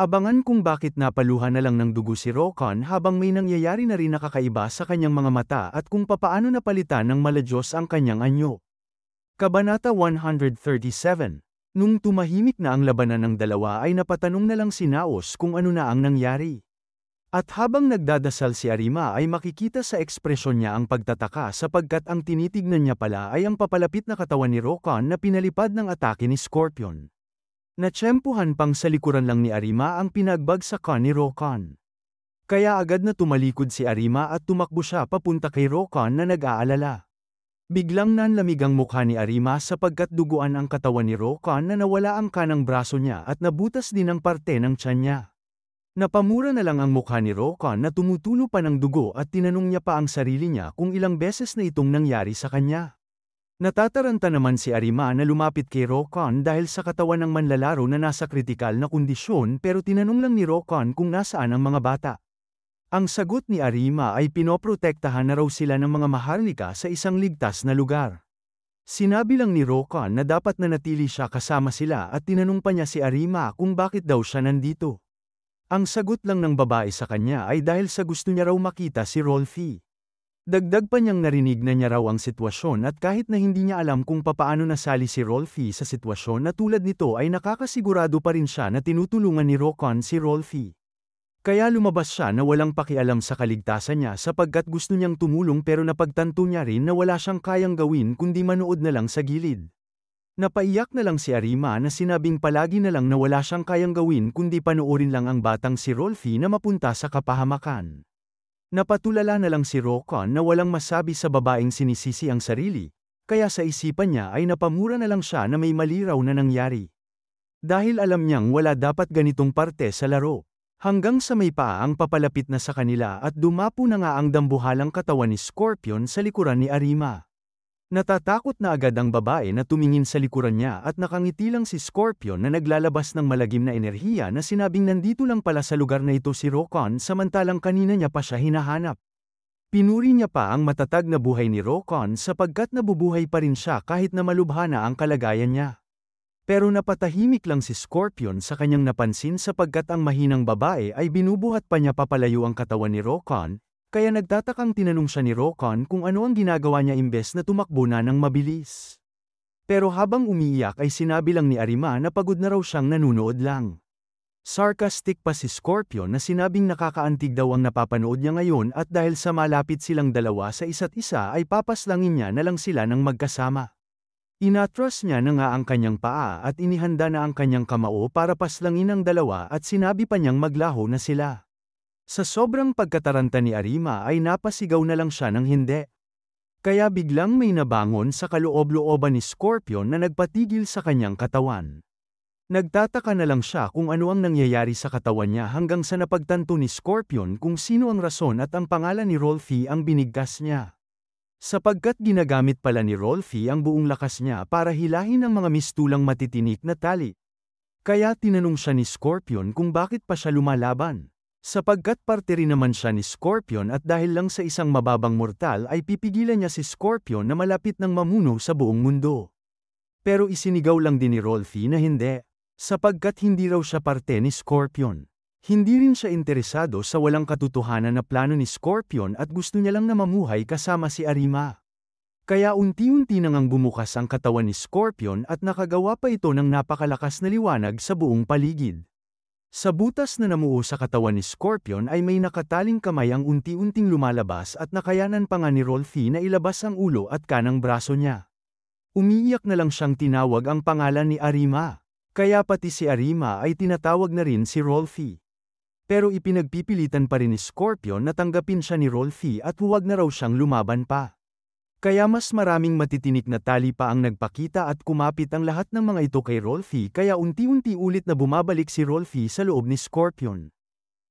Abangan kung bakit napaluha na lang ng dugo si Rokon habang may nangyayari na rin nakakaiba sa kanyang mga mata at kung papaano napalitan ng maladyos ang kanyang anyo. Kabanata 137. Nung tumahimik na ang labanan ng dalawa ay napatanong na lang si Naos kung ano na ang nangyari. At habang nagdadasal si Arima ay makikita sa ekspresyon niya ang pagtataka sapagkat ang tinitignan niya pala ay ang papalapit na katawan ni Rokon na pinalipad ng atake ni Scorpion. Natsyempuhan pang sa likuran lang ni Arima ang pinagbagsakan ni Rokon. Kaya agad na tumalikod si Arima at tumakbo siya papunta kay Rokon na nag-aalala. Biglang nanlamig ang mukha ni Arima sapagkat duguan ang katawan ni Rokon na nawala ang kanang braso niya at nabutas din ang parte ng tiyan niya. Napamura na lang ang mukha ni Rokon na tumutulo pa ng dugo at tinanong niya pa ang sarili niya kung ilang beses na itong nangyari sa kanya. Natataranta naman si Arima na lumapit kay Rokon dahil sa katawan ng manlalaro na nasa kritikal na kondisyon pero tinanong lang ni Rokon kung nasaan ang mga bata. Ang sagot ni Arima ay pinoprotektahan na raw sila ng mga maharlika sa isang ligtas na lugar. Sinabi lang ni Rokon na dapat nanatili siya kasama sila at tinanong pa niya si Arima kung bakit daw siya nandito. Ang sagot lang ng babae sa kanya ay dahil sa gusto niya raw makita si Rolfie. Dagdag pa niyang narinig na niya raw ang sitwasyon at kahit na hindi niya alam kung papaano nasali si Rolfie sa sitwasyon na tulad nito ay nakakasigurado pa rin siya na tinutulungan ni Rokon si Rolfie. Kaya lumabas siya na walang pakialam sa kaligtasan niya sapagkat gusto niyang tumulong pero napagtanto niya rin na wala siyang kayang gawin kundi manood na lang sa gilid. Napaiyak na lang si Arima na sinabing palagi na lang na wala siyang kayang gawin kundi panoorin lang ang batang si Rolfie na mapunta sa kapahamakan. Napatulala na lang si Rokon na walang masabi sa babaeng sinisisi ang sarili, kaya sa isipan niya ay napamura na lang siya na may mali raw na nangyari. Dahil alam niyang wala dapat ganitong parte sa laro. Hanggang sa may paa ang papalapit na sa kanila at dumapo na nga ang dambuhalang katawan ni Scorpion sa likuran ni Arima. Natatakot na agad ang babae na tumingin sa likuran niya at nakangiti lang si Scorpion na naglalabas ng malagim na enerhiya na sinabing nandito lang pala sa lugar na ito si Rokon samantalang kanina niya pa siya hinahanap. Pinuri niya pa ang matatag na buhay ni Rokon sapagkat nabubuhay pa rin siya kahit na malubha na ang kalagayan niya. Pero napatahimik lang si Scorpion sa kanyang napansin sapagkat ang mahinang babae ay binubuhat pa niya papalayo ang katawan ni Rokon. Kaya nagtatakang tinanong siya ni Rokon kung ano ang ginagawa niya imbes na tumakbo na ng mabilis. Pero habang umiiyak ay sinabi lang ni Arima na pagod na raw siyang nanunood lang. Sarcastic pa si Scorpion na sinabing nakakaantig daw ang napapanood niya ngayon at dahil sa malapit silang dalawa sa isa't isa ay papaslangin niya na lang sila ng magkasama. Inatras niya na nga ang kanyang paa at inihanda na ang kanyang kamao para paslangin ang dalawa at sinabi pa niyang maglaho na sila. Sa sobrang pagkataranta ni Arima ay napasigaw na lang siya ng hindi. Kaya biglang may nabangon sa kaloob-looban ni Scorpion na nagpatigil sa kanyang katawan. Nagtataka na lang siya kung ano ang nangyayari sa katawan niya hanggang sa napagtanto ni Scorpion kung sino ang rason at ang pangalan ni Rolfie ang binigkas niya. Sapagkat ginagamit pala ni Rolfie ang buong lakas niya para hilahin ang mga mistulang matitinik na tali. Kaya tinanong siya ni Scorpion kung bakit pa siya lumalaban. Sapagkat parte rin naman siya ni Scorpion at dahil lang sa isang mababang mortal ay pipigilan niya si Scorpion na malapit ng mamuno sa buong mundo. Pero isinigaw lang din ni Rolfie na hindi, sapagkat hindi raw siya parte ni Scorpion. Hindi rin siya interesado sa walang katotohanan na plano ni Scorpion at gusto niya lang na mamuhay kasama si Arima. Kaya unti-unti nang bumukas ang katawan ni Scorpion at nakagawa pa ito ng napakalakas na liwanag sa buong paligid. Sa butas na namuo sa katawan ni Scorpion ay may nakataling kamay ang unti-unting lumalabas at nakayanan pa nga ni Rolfie na ilabas ang ulo at kanang braso niya. Umiiyak na lang siyang tinawag ang pangalan ni Arima, kaya pati si Arima ay tinatawag na rin si Rolfie. Pero ipinagpipilitan pa rin ni Scorpion na tanggapin siya ni Rolfie at huwag na raw siyang lumaban pa. Kaya mas maraming matitinik na tali pa ang nagpakita at kumapit ang lahat ng mga ito kay Rolfie kaya unti-unti ulit na bumabalik si Rolfie sa loob ni Scorpion.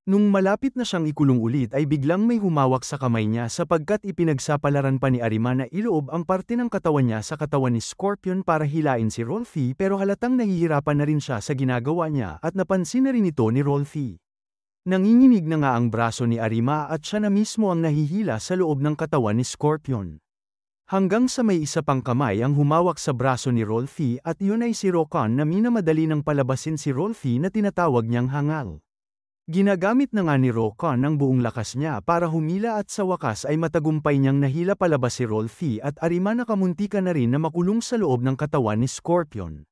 Nung malapit na siyang ikulong ulit ay biglang may humawak sa kamay niya sapagkat ipinagsapalaran pa ni Arima na iloob ang parte ng katawan niya sa katawan ni Scorpion para hilain si Rolfie pero halatang nahihirapan na rin siya sa ginagawa niya at napansin na rin ito ni Rolfie. Nanginginig na nga ang braso ni Arima at siya na mismo ang nahihila sa loob ng katawan ni Scorpion. Hanggang sa may isa pang kamay ang humawak sa braso ni Rolfie at yun ay si Rokon na minamadali ng palabasin si Rolfie na tinatawag niyang hangal. Ginagamit na nga ni Rokon ang buong lakas niya para humila at sa wakas ay matagumpay niyang nahila palabas si Rolfie at Arima nakamuntika na rin na makulong sa loob ng katawan ni Scorpion.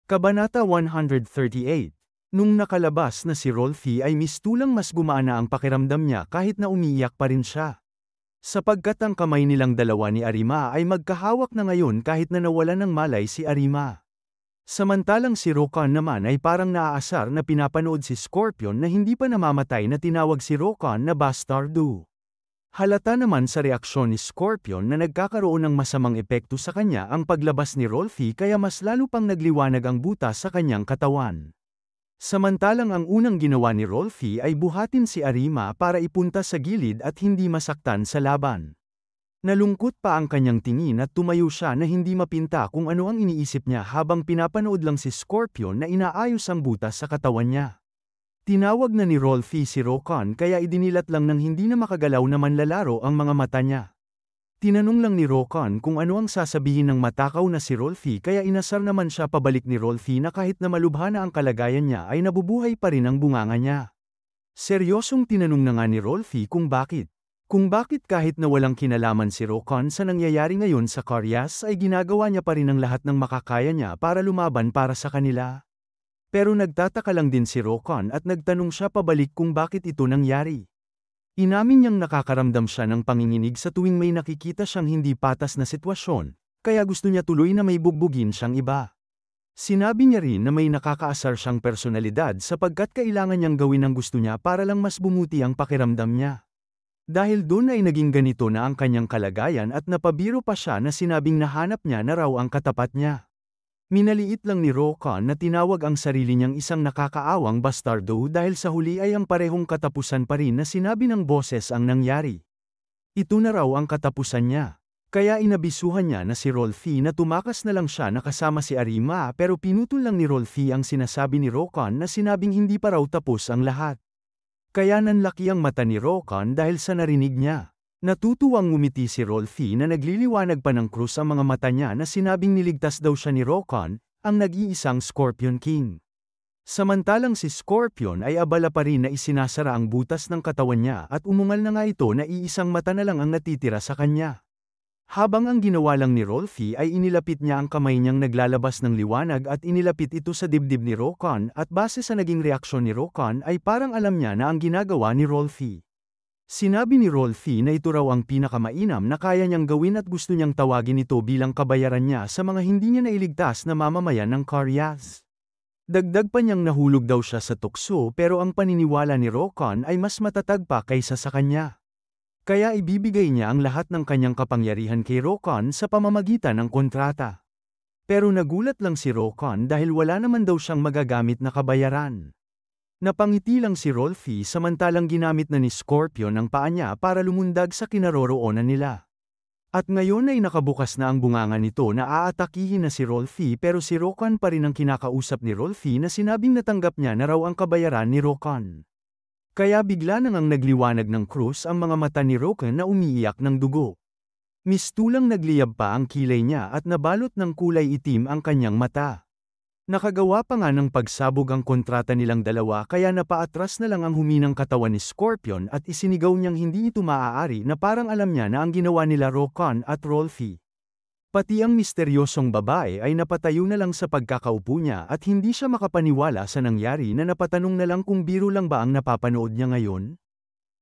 Kabanata 138. Nung nakalabas na si Rolfie ay mistulang mas gumaan na ang pakiramdam niya kahit na umiiyak pa rin siya. Sapagkat ang kamay nilang dalawa ni Arima ay magkahawak na ngayon kahit na nawalan ng malay si Arima. Samantalang si Rokon naman ay parang naaasar na pinapanood si Scorpion na hindi pa namamatay na tinawag si Rokon na bastardo. Halata naman sa reaksyon ni Scorpion na nagkakaroon ng masamang epekto sa kanya ang paglabas ni Rolfie kaya mas lalo pang nagliwanag ang butas sa kanyang katawan. Samantalang ang unang ginawa ni Rolfie ay buhatin si Arima para ipunta sa gilid at hindi masaktan sa laban. Nalungkot pa ang kanyang tingin at tumayo siya na hindi mapinta kung ano ang iniisip niya habang pinapanood lang si Scorpion na inaayos ang butas sa katawan niya. Tinawag na ni Rolfie si Rokon kaya idinilat lang ng hindi na makagalaw na manlalaro ang mga mata niya. Tinanong lang ni Rokon kung ano ang sasabihin ng matakaw na si Rolfie kaya inasar naman siya pabalik ni Rolfie na kahit na malubha na ang kalagayan niya ay nabubuhay pa rin ang bunganga niya. Seryosong tinanong na nga ni Rolfie kung bakit. Kung bakit kahit na walang kinalaman si Rokon sa nangyayari ngayon sa Caryas ay ginagawa niya pa rin ang lahat ng makakaya niya para lumaban para sa kanila. Pero nagtataka lang din si Rokon at nagtanong siya pabalik kung bakit ito nangyari. Inamin niyang nakakaramdam siya ng panginginig sa tuwing may nakikita siyang hindi patas na sitwasyon, kaya gusto niya tuloy na may bugbugin siyang iba. Sinabi niya rin na may nakakaasar siyang personalidad sapagkat kailangan niyang gawin ang gusto niya para lang mas bumuti ang pakiramdam niya. Dahil doon ay naging ganito na ang kanyang kalagayan at napabiro pa siya na sinabing nahanap niya na raw ang katapat niya. Minaliit lang ni Rokon na tinawag ang sarili niyang isang nakakaawang bastardo dahil sa huli ay ang parehong katapusan pa rin na sinabi ng boses ang nangyari. Ito na raw ang katapusan niya. Kaya inabisuhan niya na si Rolfie na tumakas na lang siya na kasama si Arima pero pinutol lang ni Rolfie ang sinasabi ni Rokon na sinabing hindi pa raw tapos ang lahat. Kaya nanlaki ang mata ni Rokon dahil sa narinig niya. Natutuwang ngumiti si Rolfie na nagliliwanag pa ng krus ang mga mata niya na sinabing niligtas daw siya ni Rokon, ang nag-iisang Scorpion King. Samantalang si Scorpion ay abala pa rin na isinasara ang butas ng katawan niya at umungal na nga ito na iisang mata na lang ang natitira sa kanya. Habang ang ginawa lang ni Rolfie ay inilapit niya ang kamay niyang naglalabas ng liwanag at inilapit ito sa dibdib ni Rokon at base sa naging reaksyon ni Rokon ay parang alam niya na ang ginagawa ni Rolfie. Sinabi ni Rolfie na ito raw ang pinakamainam na kaya niyang gawin at gusto niyang tawagin ito bilang kabayaran niya sa mga hindi niya nailigtas na mamamayan ng Caryas. Dagdag pa niyang nahulog daw siya sa tukso pero ang paniniwala ni Rokon ay mas matatag pa kaysa sa kanya. Kaya ibibigay niya ang lahat ng kanyang kapangyarihan kay Rokon sa pamamagitan ng kontrata. Pero nagulat lang si Rokon dahil wala naman daw siyang magagamit na kabayaran. Napangiti lang si Rolfie samantalang ginamit na ni Scorpion ang paa niya para lumundag sa kinaroroonan nila. At ngayon ay nakabukas na ang bunganga nito na aatakihin na si Rolfie pero si Rokon pa rin ang kinakausap ni Rolfie na sinabing natanggap niya na raw ang kabayaran ni Rokon. Kaya bigla nang ang nagliwanag ng krus ang mga mata ni Rokon na umiiyak ng dugo. Mistulang nagliyab pa ang kilay niya at nabalot ng kulay itim ang kanyang mata. Nakagawa pa nga ng pagsabog ang kontrata nilang dalawa kaya napaatras na lang ang huminang katawan ni Scorpion at isinigaw niyang hindi ito maaari na parang alam niya na ang ginawa nila Rokon at Rolfie. Pati ang misteryosong babae ay napatayo na lang sa pagkakaupo niya at hindi siya makapaniwala sa nangyari na napatanong na lang kung biro lang ba ang napapanood niya ngayon.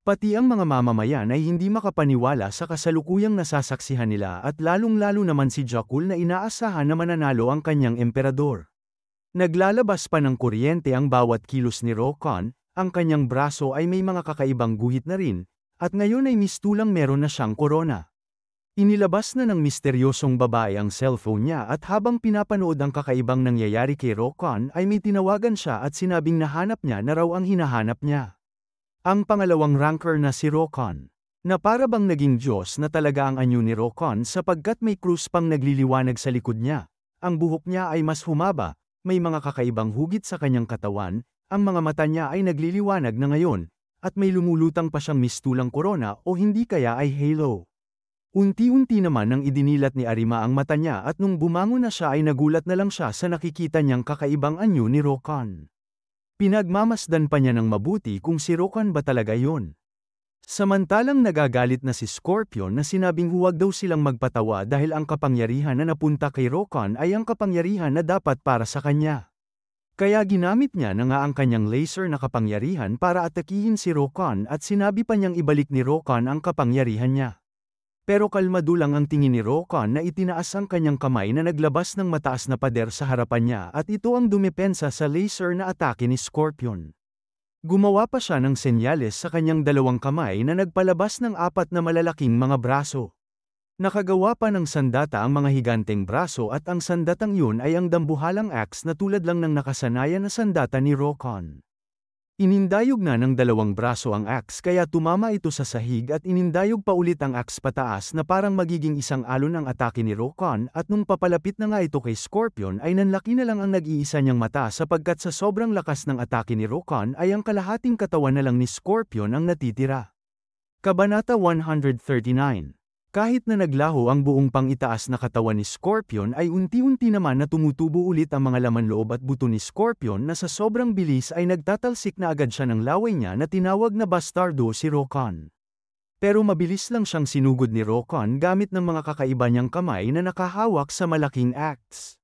Pati ang mga mamamayan ay hindi makapaniwala sa kasalukuyang nasasaksihan nila at lalong-lalo naman si Jakul na inaasahan na mananalo ang kanyang emperador. Naglalabas pa ng kuryente ang bawat kilos ni Rokon, ang kanyang braso ay may mga kakaibang guhit na rin, at ngayon ay mistulang meron na siyang korona. Inilabas na ng misteryosong babae ang cellphone niya at habang pinapanood ang kakaibang nangyayari kay Rokon ay may tinawagan siya at sinabing nahanap niya na raw ang hinahanap niya. Ang pangalawang ranker na si Rokon, na para bang naging Diyos na talaga ang anyo ni Rokon sapagkat may krus pang nagliliwanag sa likod niya, ang buhok niya ay mas humaba. May mga kakaibang hugit sa kanyang katawan, ang mga mata niya ay nagliliwanag na ngayon, at may lumulutang pa siyang mistulang korona o hindi kaya ay halo. Unti-unti naman nang idinilat ni Arima ang mata niya at nung bumangon na siya ay nagulat na lang siya sa nakikita niyang kakaibang anyo ni Rokan. Pinagmamasdan pa niya ng mabuti kung si Rokan ba talaga yun. Samantalang nagagalit na si Scorpion na sinabing huwag daw silang magpatawa dahil ang kapangyarihan na napunta kay Rokan ay ang kapangyarihan na dapat para sa kanya. Kaya ginamit niya na nga ang kanyang laser na kapangyarihan para atakihin si Rokan at sinabi pa niyang ibalik ni Rokan ang kapangyarihan niya. Pero kalmado lang ang tingin ni Rokan na itinaas ang kanyang kamay na naglabas ng mataas na pader sa harapan niya at ito ang dumepensa sa laser na atake ni Scorpion. Gumawa pa siya ng senyales sa kanyang dalawang kamay na nagpalabas ng apat na malalaking mga braso. Nakagawa pa ng sandata ang mga higanteng braso at ang sandatang yun ay ang dambuhalang axe na tulad lang ng nakasanayan na sandata ni Rokan. Inindayog na ng dalawang braso ang axe kaya tumama ito sa sahig at inindayog pa ulit ang axe pataas na parang magiging isang alon ang atake ni Rokan at nung papalapit na nga ito kay Scorpion ay nanlaki na lang ang nag-iisa niyang mata sapagkat sa sobrang lakas ng atake ni Rokan ay ang kalahating katawan na lang ni Scorpion ang natitira. Kabanata 139. Kahit na naglaho ang buong pang-itaas na katawan ni Scorpion ay unti-unti naman na tumutubo ulit ang mga laman loob at buto ni Scorpion na sa sobrang bilis ay nagtatalsik na agad siya ng laway niya na tinawag na bastardo si Rokan. Pero mabilis lang siyang sinugod ni Rokan gamit ng mga kakaiba niyang kamay na nakahawak sa malaking axe.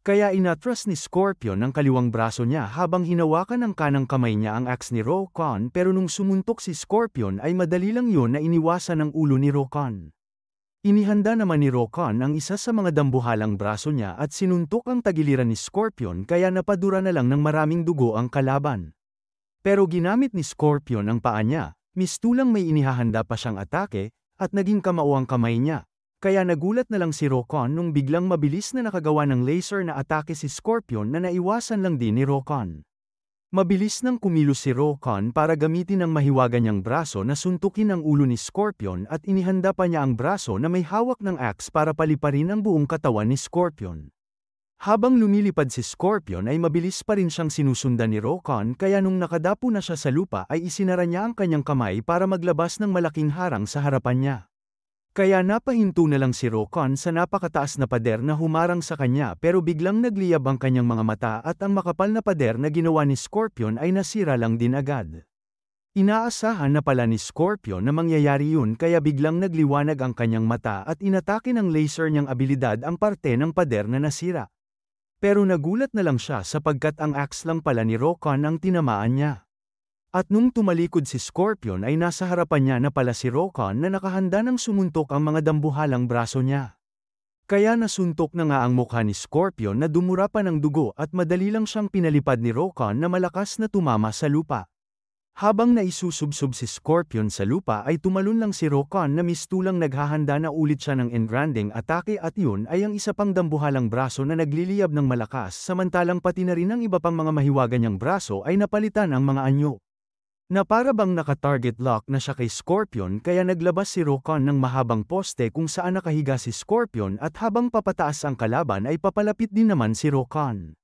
Kaya inatras ni Scorpion ang kaliwang braso niya habang hinawakan ng kanang kamay niya ang axe ni Rokan pero nung sumuntok si Scorpion ay madali lang yun na iniwasan ang ulo ni Rokan. Inihanda naman ni Rokan ang isa sa mga dambuhalang braso niya at sinuntok ang tagiliran ni Scorpion kaya napadura na lang ng maraming dugo ang kalaban. Pero ginamit ni Scorpion ang paa niya, mistulang may inihahanda pa siyang atake, at naging kamao ang kamay niya. Kaya nagulat na lang si Rokan nung biglang mabilis na nakagawa ng laser na atake si Scorpion na naiwasan lang din ni Rokan. Mabilis nang kumilos si Rokan para gamitin ang mahiwaga niyang braso na suntukin ang ulo ni Scorpion at inihanda pa niya ang braso na may hawak ng axe para paliparin ang buong katawan ni Scorpion. Habang lumilipad si Scorpion ay mabilis pa rin siyang sinusundan ni Rokan kaya nung nakadapo na siya sa lupa ay isinara niya ang kanyang kamay para maglabas ng malaking harang sa harapan niya. Kaya napahinto na lang si Rokan sa napakataas na pader na humarang sa kanya pero biglang nagliyab ang kanyang mga mata at ang makapal na pader na ginawa ni Scorpion ay nasira lang din agad. Inaasahan na pala ni Scorpion na mangyayari yun kaya biglang nagliwanag ang kanyang mata at inatake ng laser niyang abilidad ang parte ng pader na nasira. Pero nagulat na lang siya sapagkat ang axe lang pala ni Rokan ang tinamaan niya. At nung tumalikod si Scorpion ay nasa harapan niya na pala si Rokan na nakahanda ng sumuntok ang mga dambuhalang braso niya. Kaya nasuntok na nga ang mukha ni Scorpion na dumura pa ng dugo at madali lang siyang pinalipad ni Rokan na malakas na tumama sa lupa. Habang naisusubsob si Scorpion sa lupa ay tumalon lang si Rokan na mistulang naghahanda na ulit siya ng engranding atake at yun ay ang isa pang dambuhalang braso na nagliliyab ng malakas samantalang pati na rin ang iba pang mga mahiwaga niyang braso ay napalitan ang mga anyo. Na para bang naka-target lock na siya kay Scorpion kaya naglabas si Rokan ng mahabang poste kung saan nakahiga si Scorpion at habang papataas ang kalaban ay papalapit din naman si Rokan.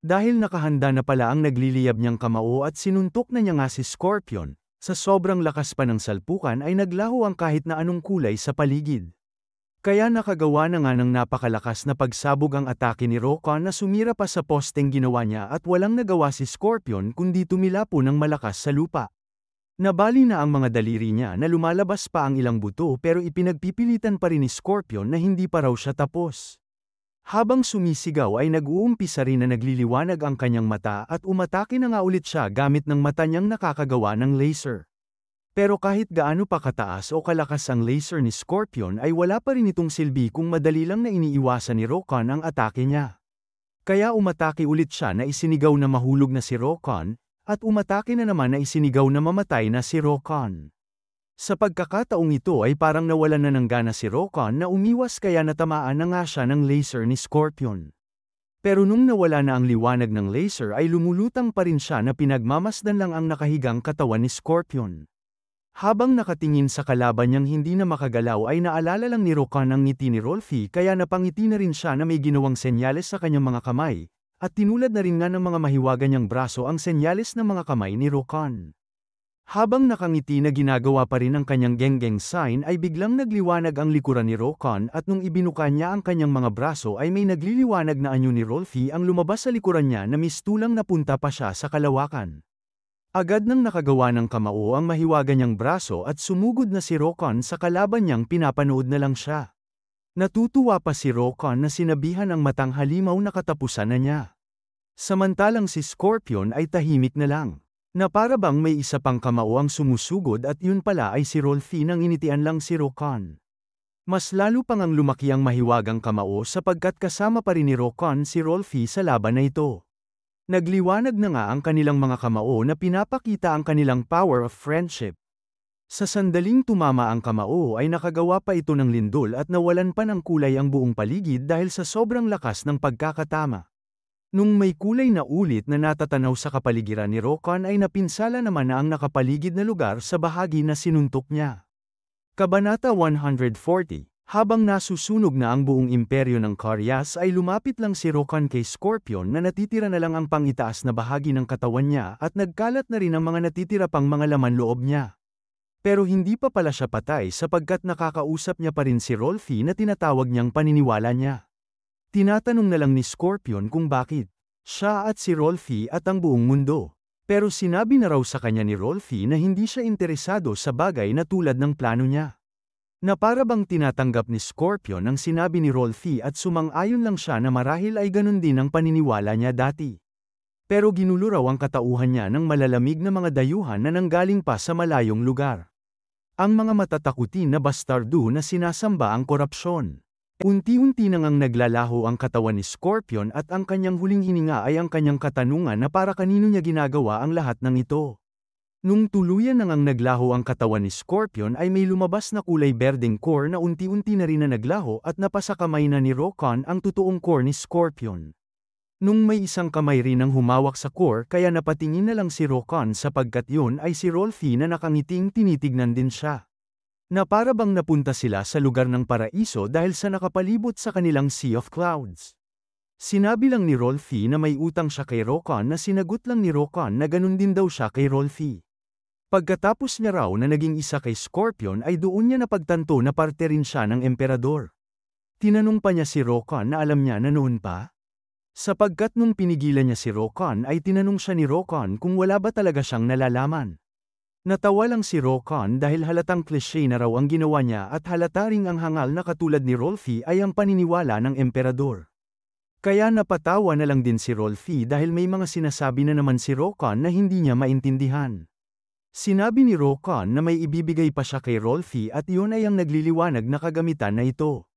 Dahil nakahanda na pala ang nagliliyab niyang kamao at sinuntok na niya nga si Scorpion, sa sobrang lakas pa ng salpukan ay naglaho ang kahit na anong kulay sa paligid. Kaya nakagawa na nga ng napakalakas na pagsabog ang atake ni Rokan na sumira pa sa posteng ginawa niya at walang nagawa si Scorpion kundi tumilapo ng malakas sa lupa. Nabali na ang mga daliri niya na lumalabas pa ang ilang buto pero ipinagpipilitan pa rin ni Scorpion na hindi pa raw siya tapos. Habang sumisigaw ay nag-uumpisa rin na nagliliwanag ang kanyang mata at umatake na nga ulit siya gamit ng mata niyang nakakagawa ng laser. Pero kahit gaano pa kataas o kalakas ang laser ni Scorpion ay wala pa rin itong silbi kung madali lang na iniiwasan ni Rokan ang atake niya. Kaya umatake ulit siya na isinigaw na mahulog na si Rokan, at umatake na naman na isinigaw na mamatay na si Rokan. Sa pagkakataong ito ay parang nawalan na ng gana si Rokan na umiwas kaya natamaan na nga siya ng laser ni Scorpion. Pero nung nawala na ang liwanag ng laser ay lumulutang pa rin siya na pinagmamasdan lang ang nakahigang katawan ni Scorpion. Habang nakatingin sa kalaban niyang hindi na makagalaw ay naalala lang ni Rokan ang ngiti ni Rolfi kaya napangiti na rin siya na may ginawang senyales sa kanyang mga kamay, at tinulad na rin nga ng mga mahiwaga niyang braso ang senyales ng mga kamay ni Rokan. Habang nakangiti na ginagawa pa rin ang kanyang genggeng sign ay biglang nagliwanag ang likuran ni Rokon at nung ibinuka niya ang kanyang mga braso ay may nagliliwanag na anyo ni Rolfi ang lumabas sa likuran niya na mistulang napunta pa siya sa kalawakan. Agad nang nakagawa ng kamao ang mahiwaga niyang braso at sumugod na si Rokon sa kalaban niyang pinapanood na lang siya. Natutuwa pa si Rokon na sinabihan ang matang halimaw na katapusan na niya. Samantalang si Scorpion ay tahimik na lang. Na para bang may isa pang kamao ang sumusugod at yun pala ay si Rolfi nang initian lang si Rokon. Mas lalo pang ang lumaki ang mahiwagang kamao sapagkat kasama pa rin ni Rokon si Rolfi sa laban na ito. Nagliwanag na nga ang kanilang mga kamao na pinapakita ang kanilang power of friendship. Sa sandaling tumama ang kamao ay nakagawa pa ito ng lindol at nawalan pa ng kulay ang buong paligid dahil sa sobrang lakas ng pagkakatama. Nung may kulay na ulit na natatanaw sa kapaligiran ni Rokon ay napinsala naman na ang nakapaligid na lugar sa bahagi na sinuntok niya. Kabanata 140. Habang nasusunog na ang buong imperyo ng Karyas ay lumapit lang si Rokon kay Scorpion na natitira na lang ang pangitaas na bahagi ng katawan niya at nagkalat na rin ang mga natitira pang mga laman loob niya. Pero hindi pa pala siya patay sapagkat nakakausap niya pa rin si Rolfi na tinatawag niyang paniniwala niya. Tinatanong na lang ni Scorpion kung bakit siya at si Rolfi at ang buong mundo. Pero sinabi na raw sa kanya ni Rolfi na hindi siya interesado sa bagay na tulad ng plano niya. Na para bang tinatanggap ni Scorpion ang sinabi ni Rolfi at sumang-ayon lang siya na marahil ay ganun din ang paniniwala niya dati. Pero ginulo raw ang katauhan niya ng malalamig na mga dayuhan na nanggaling pa sa malayong lugar. Ang mga matatakutin na bastardo na sinasamba ang korupsyon. Unti-unti nang naglalaho ang katawan ni Scorpion at ang kanyang huling hininga ay ang kanyang katanungan na para kanino niya ginagawa ang lahat ng ito. Nung tuluyan nang naglaho ang katawan ni Scorpion ay may lumabas na kulay berdeng core na unti-unti na rin na naglaho at napasa kamay na ni Rokon ang totoong core ni Scorpion. Nung may isang kamay rin ang humawak sa core kaya napatingin na lang si Rokon sapagkat yun ay si Rolfi na nakangiting tinitignan din siya. Na para bang napunta sila sa lugar ng paraiso dahil sa nakapalibot sa kanilang Sea of Clouds. Sinabi lang ni Rolfi na may utang siya kay Rokon na sinagot lang ni Rokon na ganun din daw siya kay Rolfi. Pagkatapos niya raw na naging isa kay Scorpion ay doon niya napagtanto na parte rin siya ng emperador. Tinanong pa niya si Rokon na alam niya na noon pa. Sapagkat nung pinigilan niya si Rokon ay tinanong siya ni Rokon kung wala ba talaga siyang nalalaman. Natawa lang si Rokon dahil halatang klise na raw ang ginawa niya at halata ring ang hangal na katulad ni Rolfi ay ang paniniwala ng emperador. Kaya napatawa na lang din si Rolfi dahil may mga sinasabi na naman si Rokon na hindi niya maintindihan. Sinabi ni Rokon na may ibibigay pa siya kay Rolfi at iyon ay ang nagliliwanag na kagamitan na ito.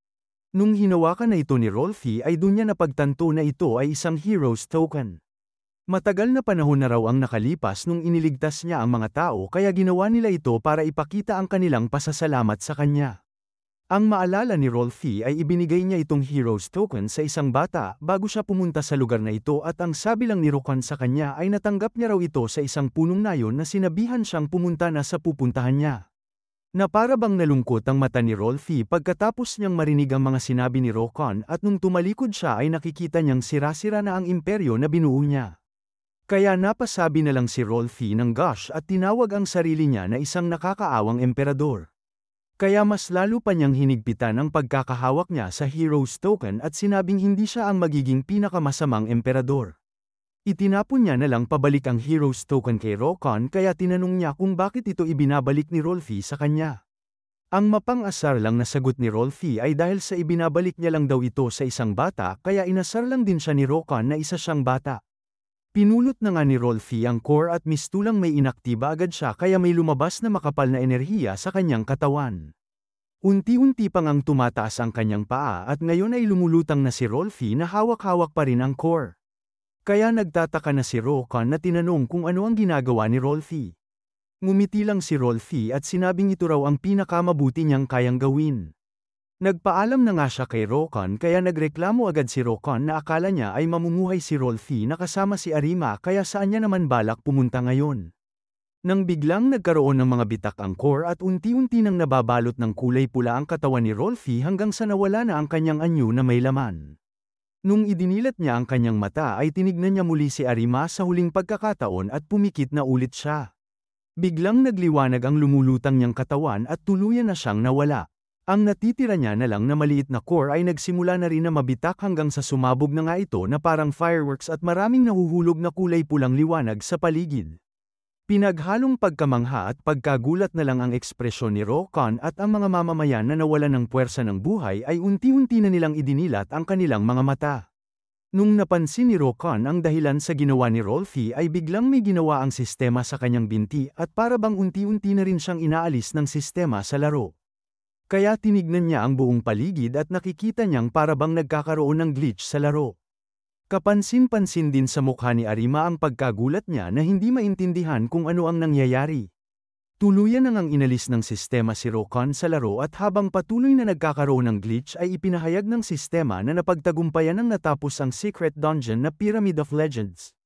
Nung hinawakan na ito ni Rolfi ay doon niya napagtanto na ito ay isang hero's token. Matagal na panahon na raw ang nakalipas nung iniligtas niya ang mga tao kaya ginawa nila ito para ipakita ang kanilang pasasalamat sa kanya. Ang maalala ni Rolfi ay ibinigay niya itong hero's token sa isang bata bago siya pumunta sa lugar na ito at ang sabi lang ni Rokon sa kanya ay natanggap niya raw ito sa isang punong nayon na sinabihan siyang pumunta na sa pupuntahan niya. Na para bang nalungkot ang mata ni Rolfi pagkatapos niyang marinig ang mga sinabi ni Rokon at nung tumalikod siya ay nakikita niyang sira-sira na ang imperyo na binuo niya. Kaya napasabi na lang si Rolfi ng gosh at tinawag ang sarili niya na isang nakakaawang emperador. Kaya mas lalo pa niyang hinigpitan ang pagkakahawak niya sa hero's token at sinabing hindi siya ang magiging pinakamasamang emperador. Itinapon niya na lang pabalik ang hero's token kay Rokon kaya tinanong niya kung bakit ito ibinabalik ni Rolfi sa kanya. Ang mapang-asar lang na sagot ni Rolfi ay dahil sa ibinabalik niya lang daw ito sa isang bata kaya inasar lang din siya ni Rokon na isa siyang bata. Pinulot na nga ni Rolfi ang core at mistulang may inaktiba agad siya kaya may lumabas na makapal na enerhiya sa kanyang katawan. Unti-unti pang ang tumataas ang kanyang paa at ngayon ay lumulutang na si Rolfi na hawak-hawak pa rin ang core. Kaya nagtataka na si Rokon na tinanong kung ano ang ginagawa ni Rolfi. Ngumiti lang si Rolfi at sinabing ito raw ang pinakamabuti niyang kayang gawin. Nagpaalam na nga siya kay Rokon kaya nagreklamo agad si Rokon na akala niya ay mamumuhay si Rolfi na kasama si Arima kaya saan niya naman balak pumunta ngayon. Nang biglang nagkaroon ng mga bitak ang core at unti-unti nang nababalot ng kulay pula ang katawan ni Rolfi hanggang sa nawala na ang kanyang anyo na may laman. Nung idinilat niya ang kanyang mata ay tinignan niya muli si Arima sa huling pagkakataon at pumikit na ulit siya. Biglang nagliwanag ang lumulutang niyang katawan at tuluyan na siyang nawala. Ang natitira niya na lang na maliit na core ay nagsimula na rin na mabitak hanggang sa sumabog na nga ito na parang fireworks at maraming nahuhulog na kulay pulang liwanag sa paligid. Pinaghalong pagkamangha at pagkagulat na lang ang ekspresyon ni Rokon at ang mga mamamayan na nawalan ng puwersa ng buhay ay unti-unti na nilang idinilat ang kanilang mga mata. Nung napansin ni Rokon ang dahilan sa ginawa ni Rolfie ay biglang may ginawa ang sistema sa kanyang binti at para bang unti-unti na rin siyang inaalis ng sistema sa laro. Kaya tinignan niya ang buong paligid at nakikita niyang para bang nagkakaroon ng glitch sa laro. Kapansin-pansin din sa mukha ni Arima ang pagkagulat niya na hindi maintindihan kung ano ang nangyayari. Tuluyan nang inalis ng sistema si Rokon sa laro at habang patuloy na nagkakaroon ng glitch ay ipinahayag ng sistema na napagtagumpayan ng natapos ang secret dungeon na Pyramid of Legends.